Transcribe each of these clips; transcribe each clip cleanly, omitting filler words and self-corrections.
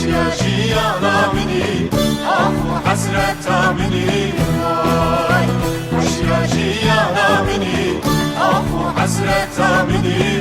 يا جيانا مني أخو حسرة مني وش يا جيانا مني أخو حسرة مني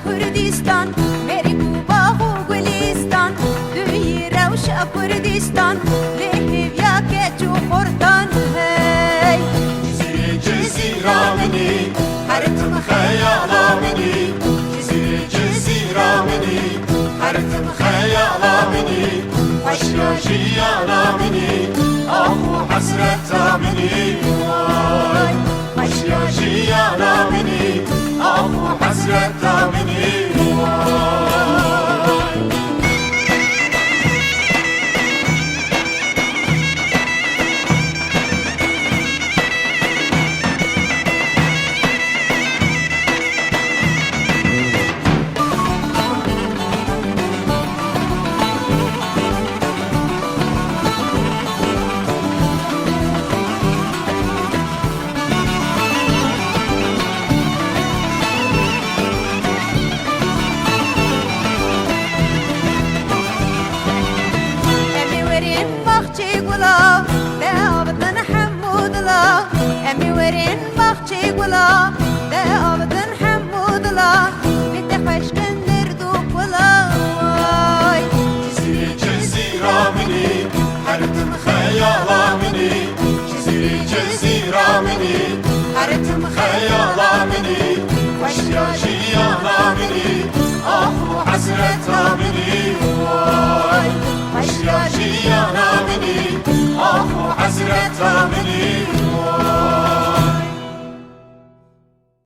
كردستان مری باغ و گلستان دوی روش کردستان لهب یا کچو خردان هی جزيرة مني حرتم خيالا مني جزيرة مني حرتم خيالا مني وش يا جيانا مني أخو حسرة مني وش يا جيانا مني أخو حسرة مني أمي ورين بخشي قلا ده أبدن حمود الله بتخش كندردوك ولا جزيرة مني حرتم خيالا مني جزيرة مني حرتم خيالا مني وش يا جيانا مني أخو حسرة مني وش يا جيانا مني أخو حسرة مني